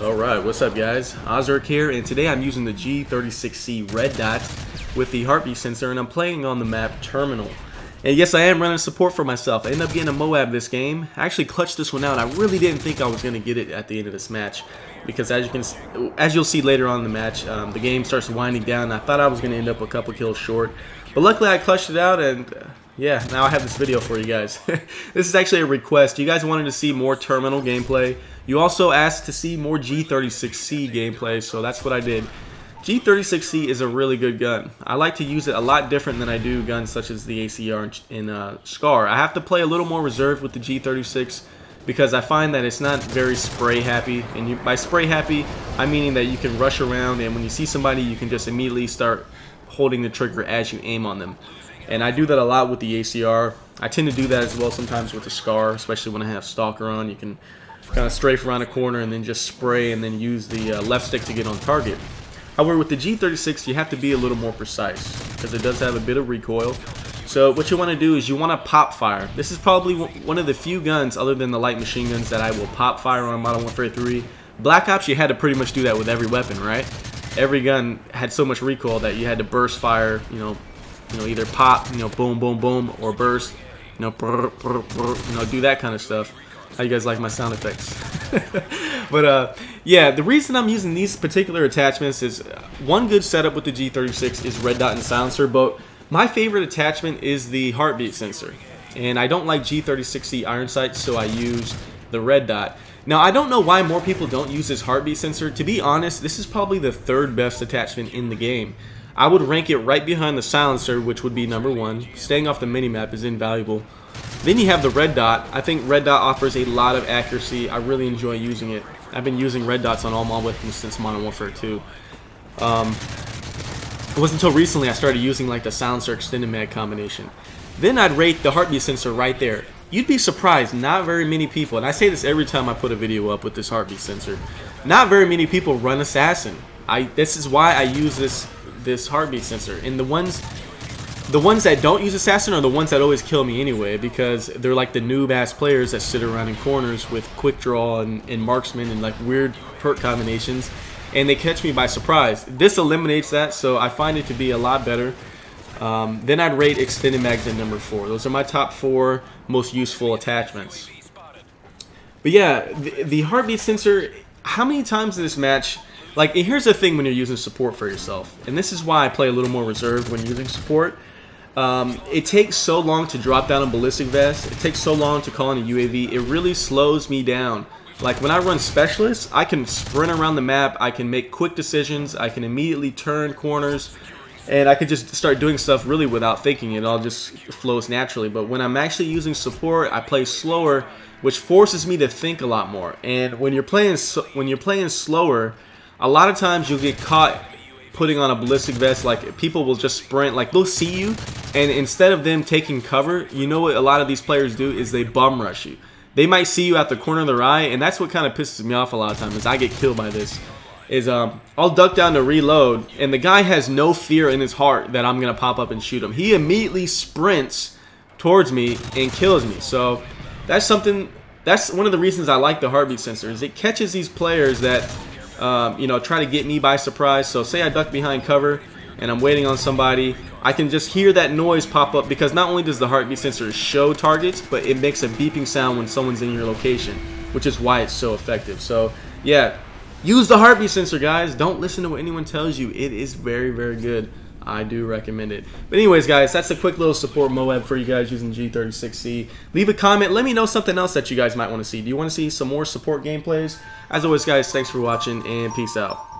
Alright, what's up guys? Ozark here, and today I'm using the G36C red dot with the heartbeat sensor, and I'm playing on the map Terminal. And yes, I am running support for myself. I ended up getting a MOAB this game. I actually clutched this one out. I really didn't think I was going to get it at the end of this match, because as you'll see later on in the match, the game starts winding down. I thought I was going to end up a couple kills short, but luckily I clutched it out, and yeah, now I have this video for you guys. This is actually a request. You guys wanted to see more Terminal gameplay. You also asked to see more G36C gameplay, so that's what I did. G36C is a really good gun. I like to use it a lot different than I do guns such as the ACR and SCAR. I have to play a little more reserved with the G36 because I find that it's not very spray happy. And by spray happy, I'm meaning that you can rush around, and when you see somebody, you can just immediately start holding the trigger as you aim on them. And I do that a lot with the ACR. I tend to do that as well sometimes with the SCAR, especially when I have Stalker on. You can kind of strafe around a corner and then just spray and then use the left stick to get on target. However, with the G36, you have to be a little more precise because it does have a bit of recoil. So what you want to do is you want to pop fire. This is probably one of the few guns other than the light machine guns that I will pop fire on Modern Warfare 3. Black Ops, you had to pretty much do that with every weapon, right? Every gun had so much recoil that you had to burst fire, either pop, boom, boom, boom, or burst, brr, brr, brr, do that kind of stuff. How you guys like my sound effects? But yeah, the reason I'm using these particular attachments is one good setup with the G36 is red dot and silencer, but my favorite attachment is the heartbeat sensor. And I don't like G36C iron sights, so I use the red dot. Now, I don't know why more people don't use this heartbeat sensor. To be honest, this is probably the third best attachment in the game. I would rank it right behind the silencer, which would be number one. Staying off the minimap is invaluable. Then you have the red dot. I think red dot offers a lot of accuracy. I really enjoy using it. I've been using red dots on all my weapons since Modern Warfare 2. It wasn't until recently I started using like the silencer extended mag combination. Then I'd rate the heartbeat sensor right there. You'd be surprised, not very many people, and I say this every time I put a video up with this heartbeat sensor, not very many people run assassin. This is why I use this heartbeat sensor. And the ones that don't use assassin are the ones that always kill me anyway, because they're like the noob ass players that sit around in corners with quick draw and marksman and like weird perk combinations, and they catch me by surprise. This eliminates that, so I find it to be a lot better. Then I'd rate extended mags at number 4. Those are my top 4 most useful attachments. But yeah, the heartbeat sensor, how many times in this match, like, here's the thing when you're using support for yourself, and this is why I play a little more reserved when using support. It takes so long to drop down a ballistic vest. It takes so long to call in a UAV. It really slows me down. Like when I run specialists, I can sprint around the map. I can make quick decisions. I can immediately turn corners, and I can just start doing stuff really without thinking. It all just flows naturally. But when I'm actually using support, I play slower, which forces me to think a lot more. And when you're playing slower, a lot of times you'll get caught putting on a ballistic vest. Like people will just sprint, like they'll see you, and instead of them taking cover, you know what a lot of these players do is they bum rush you. They might see you at the corner of their eye, and that's what kind of pisses me off a lot of times, is I get killed by this. I'll duck down to reload, and the guy has no fear in his heart that I'm gonna pop up and shoot him. He immediately sprints towards me and kills me. So that's one of the reasons I like the heartbeat sensor, is it catches these players that try to get me by surprise. So say I duck behind cover and I'm waiting on somebody, I can just hear that noise pop up, because not only does the heartbeat sensor show targets, but it makes a beeping sound when someone's in your location, which is why it's so effective. So yeah, use the heartbeat sensor, guys. Don't listen to what anyone tells you. It is very, very good. I do recommend it. But anyways, guys, that's a quick little support MOAB for you guys using G36C. Leave a comment. Let me know something else that you guys might want to see. Do you want to see some more support gameplays? As always, guys, thanks for watching, and peace out.